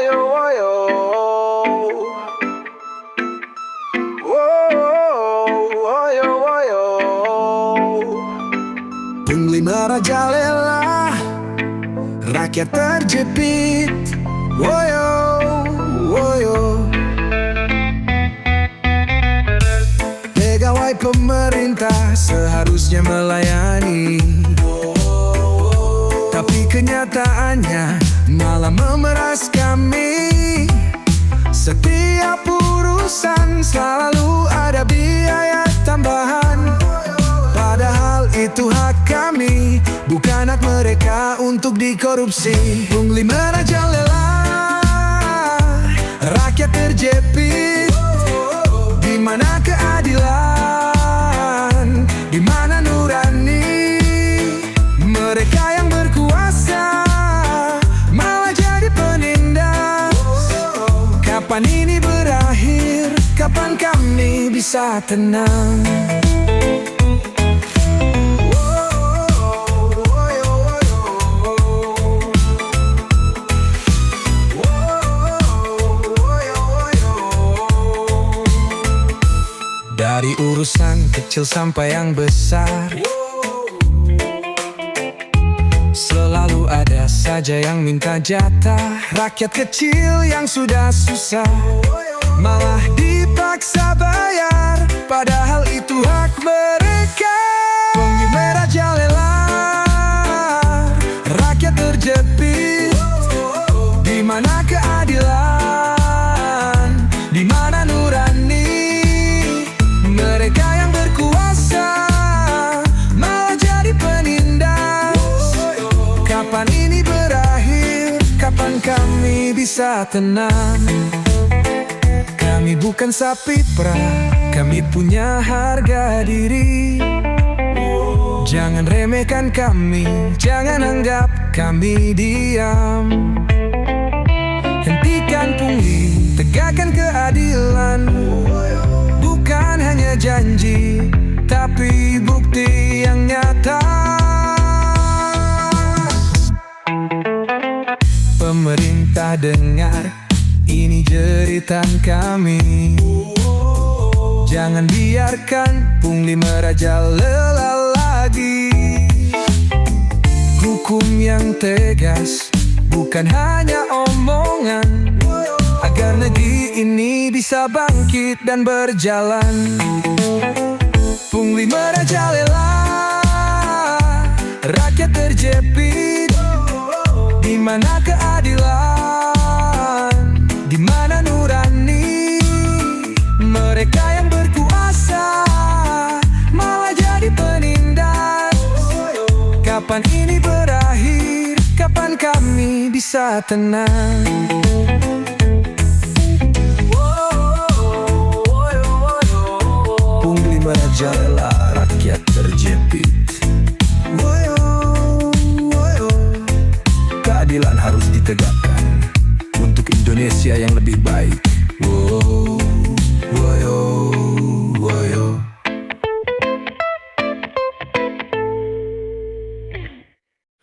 woyo, woyo. Woyo, woyo. Pungli merajalela, rakyat terjepit. Woyo, woyo. Pegawai pemerintah seharusnya melayani, tapi kenyataannya malah memeras kami. Setiap urusan selalu ada biaya tambahan, padahal itu hak kami, bukan hak mereka untuk dikorupsi. Pungli merajalela, rakyat terjepit. Di mana keadilan? Di mana nurani? Mereka yang berkuasa malah jadi penindas. Kapan ini berakhir? Kapan kami bisa tenang? Dari urusan kecil sampai yang besar, selalu ada saja yang minta jatah. Rakyat kecil yang sudah susah malah dipaksa bayar, padahal itu hak mereka. Pungli merajalela, rakyat terjepit. Di mana keadilan? Di mana nurani? Mereka yang berkuasa malah jadi penindas. Kapan ini berakhir? Kapan kami bisa tenang? Kami bukan sapi perah, kami punya harga diri. Jangan remehkan kami, jangan anggap kami diam. Hentikan pungli, tegakkan keadilan. Bukan hanya janji, tapi bukti yang nyata. Pemerintah dengar, ini jeritan kami. Jangan biarkan pungli merajalela lagi. Hukum yang tegas, bukan hanya omongan, agar negeri ini bisa bangkit dan berjalan. Pungli merajalela, rakyat terjepit. Di mana keadilan? Di mana nurani? Mereka yang berkuasa malah jadi penindas. Kapan ini berakhir? Kapan kami bisa tenang? Pungli merajalela, rakyat terjepit. Keadilan harus ditegakkan untuk Indonesia yang lebih baik.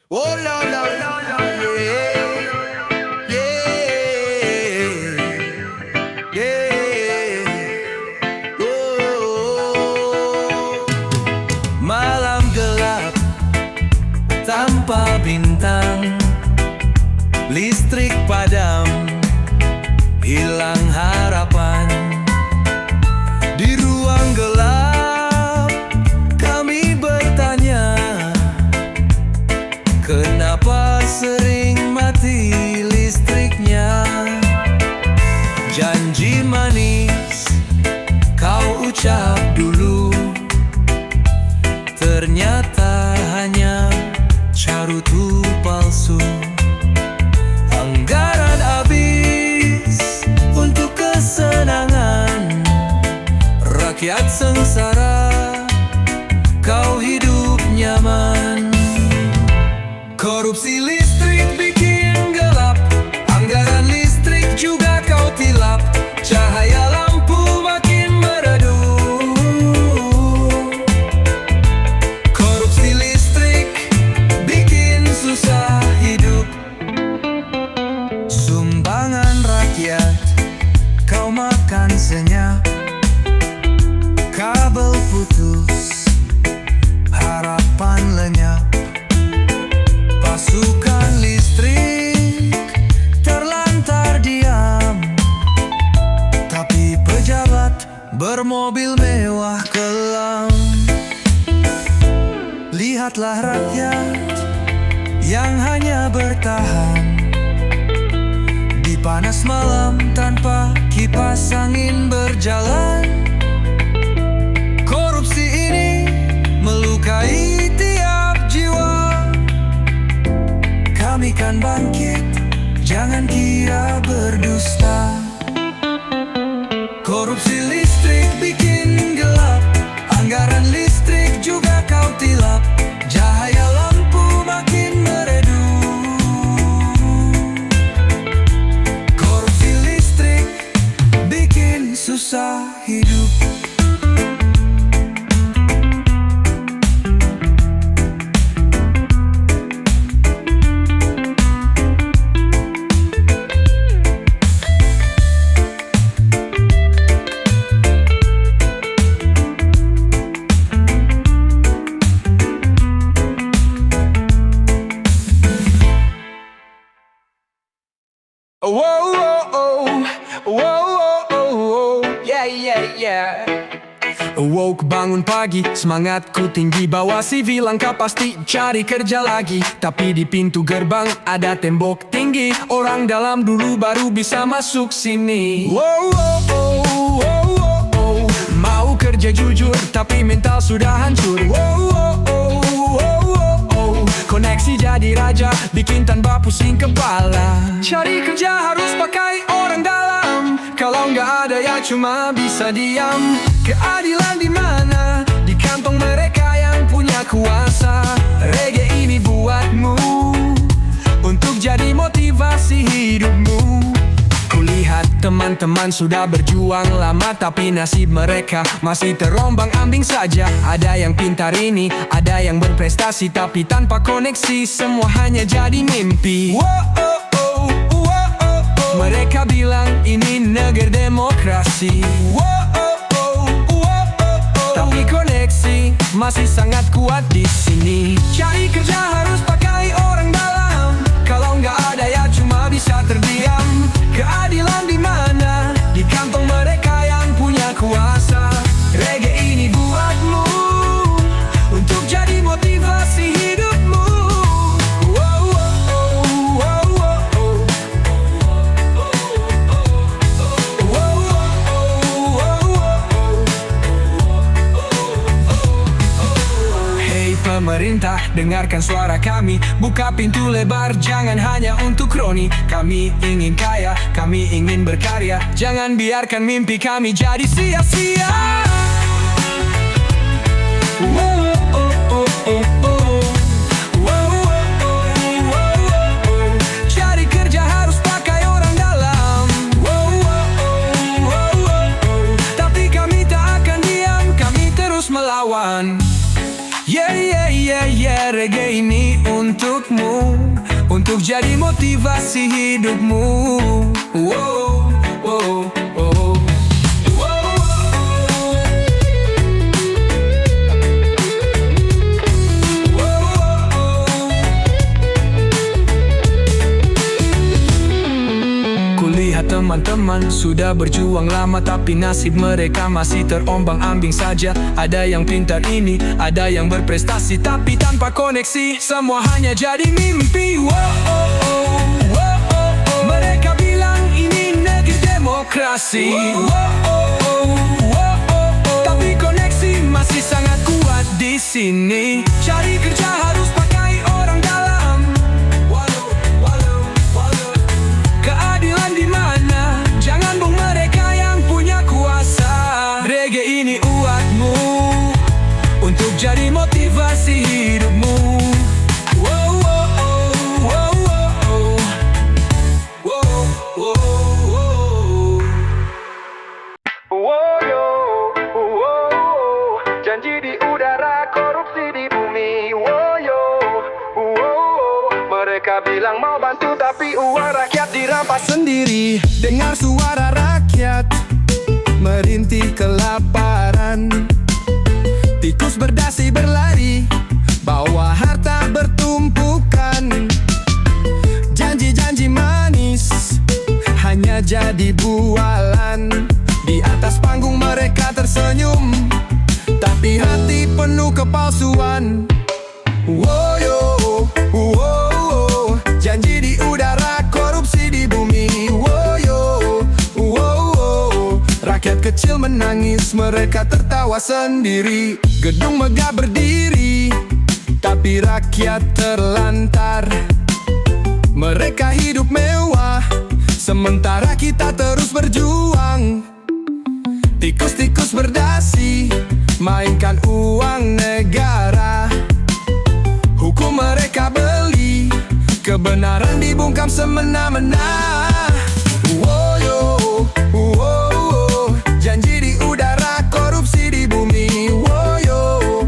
Oh la la la la, malam gelap tanpa bintang, listrik padam, hilang harapan. Di ruang gelap kami bertanya, kenapa sering mati listriknya? Janji manis kau ucap dulu, ternyata hanya carutu palsu. Anggaran habis Ingatlah rakyat yang hanya bertahan di panas malam tanpa kipas angin berjalan. Korupsi ini melukai tiap jiwa. Kami kan bangkit, jangan kira berdusta. Korupsi listrik bikin gelap, anggaran listrik juga kau tilap. Cahaya lampu makin meredup. Korupsi listrik bikin susah hidup. Woke bangun pagi, semangatku tinggi, bawa CV lengkap pasti cari kerja lagi. Tapi di pintu gerbang ada tembok tinggi, orang dalam dulu baru bisa masuk sini. Mau kerja jujur tapi mental sudah hancur. Koneksi jadi raja, bikin tanpa pusing kepala. Cari kerja harus pakai orang dalam, kalau nggak ada ya cuma bisa diam. Keadilan di mana? Di kantong mereka yang punya kuasa. Reggae ini buatmu, untuk jadi motivasi hidupmu. Kulihat teman-teman sudah berjuang lama, tapi nasib mereka masih terombang-ambing saja. Ada yang pintar ini, ada yang berprestasi, tapi tanpa koneksi semua hanya jadi mimpi. Mereka bilang ini negeri demokrasi, tapi koneksi masih sangat kuat di sini. Cari kerja harus pakai orang dalam, kalau nggak ada ya cuma bisa terdiam. Keadilan di mana? Di kantong mereka yang punya kuasa. Reggae ini buatmu, untuk jadi motivasi hidupmu. Hey pemerintah, dengarkan suara kami. Buka pintu lebar, jangan hanya untuk kroni. Kami ingin kaya, kami ingin berkarya. Jangan biarkan mimpi kami jadi sia-sia. Cari kerja harus pakai orang dalam, tapi kami tak akan diam, kami terus melawan. Reggae ini untukmu, untuk jadi motivasi hidupmu. Kulihat teman-teman sudah berjuang lama, tapi nasib mereka masih terombang-ambing saja. Ada yang pintar ini, ada yang berprestasi, tapi tanpa koneksi semua hanya jadi mimpi. Mereka bilang ini negeri demokrasi, tapi koneksi masih sangat kuat di sini. Cari kerja harus pakai orang dalam, keadilan di mana? Jangan bong mereka yang punya kuasa. Reggae ini uatmu, untuk jadi motivasi hidupmu. Janji di udara, korupsi di bumi. Mereka bilang mau bantu, tapi uang rakyat dirampas sendiri. Dengar suara rakyat merintih kelaparan. Tikus berdasi berlari, bawa harta bertumpukan. Janji-janji manis hanya jadi bualan. Di atas panggung mereka tersenyum, tapi hati penuh kepalsuan. Woyo, janji di udara, korupsi di bumi. Woyo, rakyat kecil menangis, mereka tertawa sendiri. Gedung megah berdiri, tapi rakyat terlantar. Mereka hidup mewah, sementara kita terus berjuang. Tikus-tikus berdasi, mainkan uang negara. Hukum mereka beli, kebenaran dibungkam semena-mena. Woyo, janji di udara, korupsi di bumi. Woyo,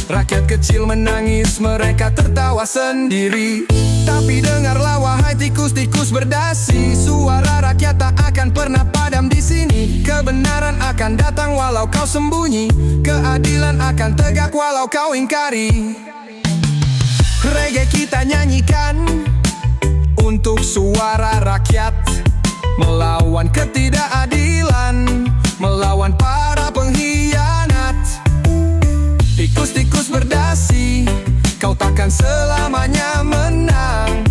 rakyat kecil menangis, mereka tertawa sendiri. Tapi dengarlah wahai tikus-tikus berdasi, suara rakyat tak akan pernah padam di sini. Kebenaran akan datang walau kau sembunyi, keadilan akan tegak walau kau ingkari. Reggae kita nyanyikan untuk suara rakyat, melawan ketidakadilan, melawan para pengkhianat. Tikus-tikus berdasi, kau takkan selamanya menang.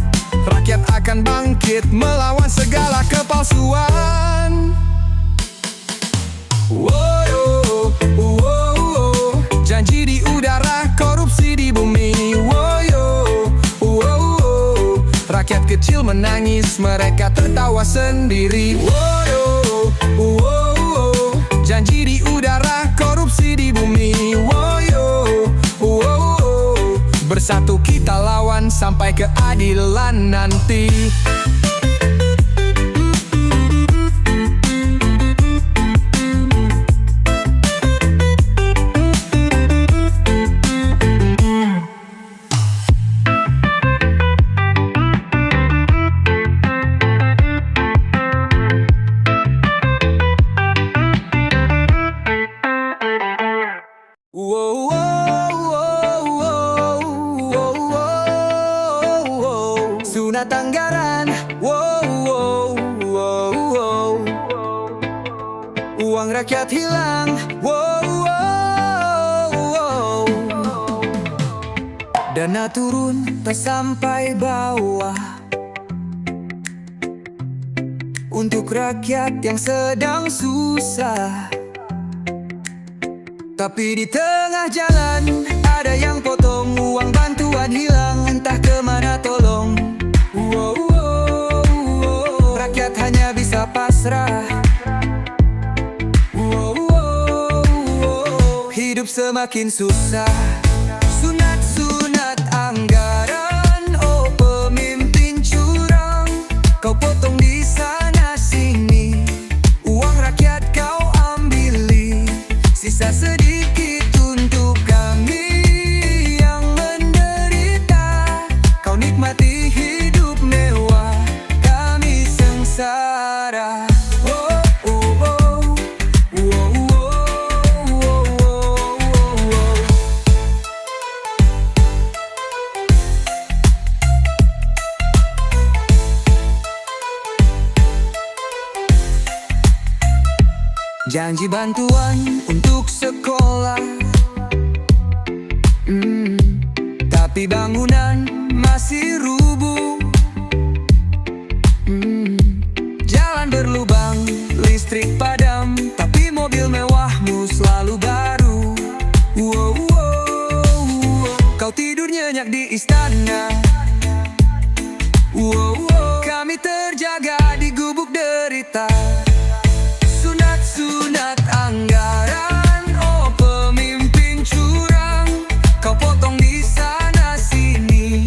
Rakyat akan bangkit melawan segala kepalsuan. Woyo, janji di udara, korupsi di bumi. Woyo, rakyat kecil menangis, mereka tertawa sendiri. Woyo, janji di udara, korupsi di bumi. Woyo, bersatu kita lawan sampai keadilan nanti. Sunat anggaran, uang rakyat hilang, dana turun tak sampai bawah untuk rakyat yang sedang susah. Tapi di tengah jalan ada yang potong, uang bantuan hilang, entah kemana tolong. Rakyat hanya bisa pasrah. Hidup semakin susah. Sunat-sunat anggaran, oh pemimpin curang, kau potong di sana sini, uang rakyat kau ambili, sisa sedikit untuk kami yang menderita. Kau nikmati hidup mewah, kami sengsara. Janji bantuan untuk sekolah, tapi bangunan masih rubuh. Jalan berlubang, listrik padam, tapi mobil mewahmu selalu baru. Kau tidur nyenyak di istana, kami terjaga di gubuk derita. Sunat anggaran, oh pemimpin curang, kau potong di sana sini,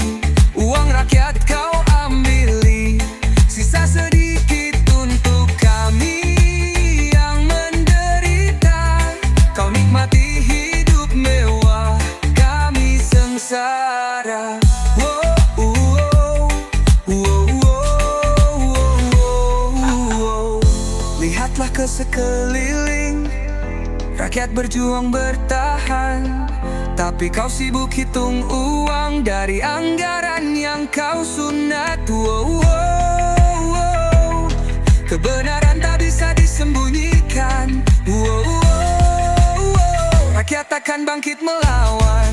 uang rakyat kau ambili, sisa sedikit untuk kami yang menderita. Kau nikmati hidup mewah, kami sengsara. Lihatlah ke sekeliling, rakyat berjuang bertahan, tapi kau sibuk hitung uang dari anggaran yang kau sunat. Kebenaran tak bisa disembunyikan. Rakyat akan bangkit melawan.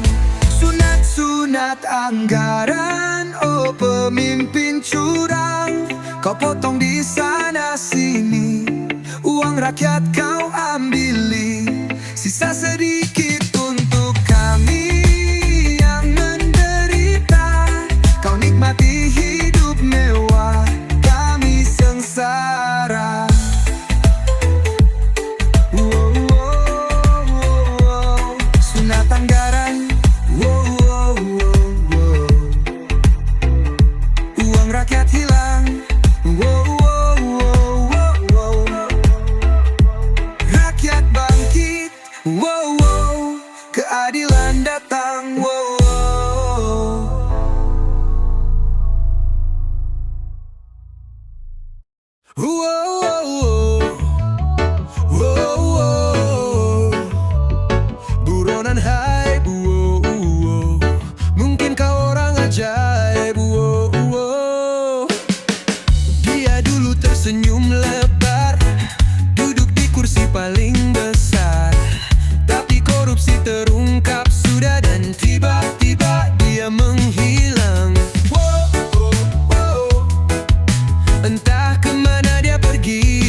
sunat anggaran, oh pemimpin curang. Kau potong di sana sini, uang rakyat kau ambili, sisa sedikit untuk kami yang menderita. Kau nikmati hidup mewah, kami sengsara. Sunat anggaran, uang rakyat hilang. Rakyat bangkit, keadilan datang. Buronan hype, mungkin kau orang ajaib. Dia dulu tersenyum lebar, duduk di kursi paling besar, tapi korupsi terungkap sudah dan tiba-tiba dia menghilang. Entah kemana dia pergi.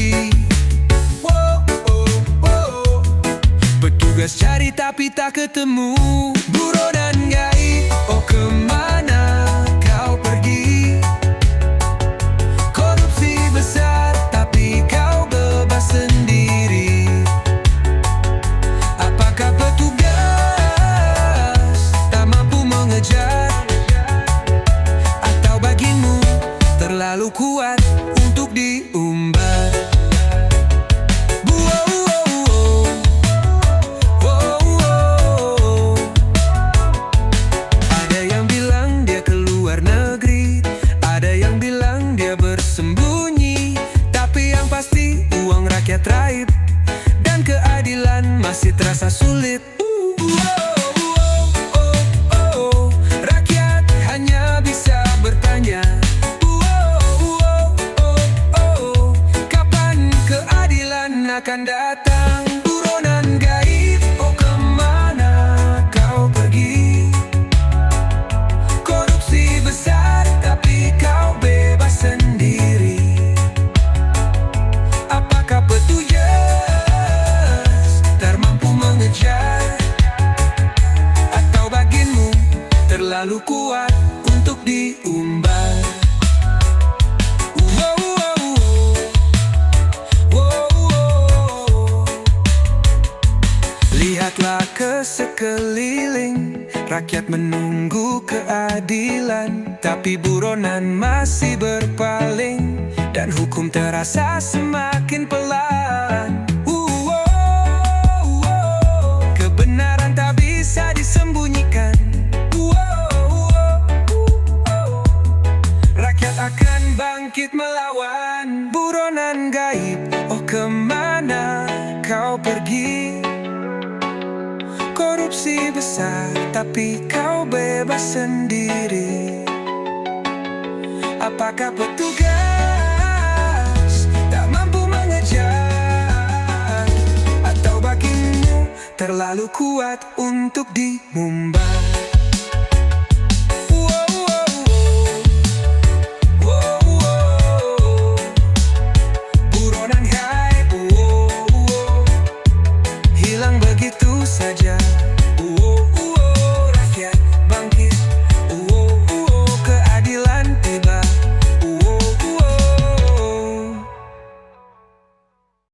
Petugas cari tapi tak ketemu. Buronan gaib, oh kemana kau pergi? Korupsi besar tapi kau bebas sendiri. Apakah petugas tak mampu mengejar, atau bagimu terlalu kuat untuk diumbar? Ada yang bilang dia keluar negeri, ada yang bilang dia bersembunyi, tapi yang pasti uang rakyat raib dan keadilan masih terasa sulit. Rakyat hanya bisa bertanya, kapan keadilan akan datang? Buronan gaib, oh kemana kau pergi? Korupsi besar tapi kau bebas sendiri. Apakah petugas tak mampu mengejar, atau bagimu terlalu kuat untuk diumbar? Lihatlah ke sekeliling, rakyat menunggu keadilan, tapi buronan masih berpaling dan hukum terasa semakin pelan. Kebenaran tak bisa disembunyikan. Rakyat akan bangkit melawan. Buronan gaib, oh kemana kau pergi? Korupsi besar tapi kau bebas sendiri. Apakah petugas tak mampu mengejar, atau bagimu terlalu kuat untuk diumbar?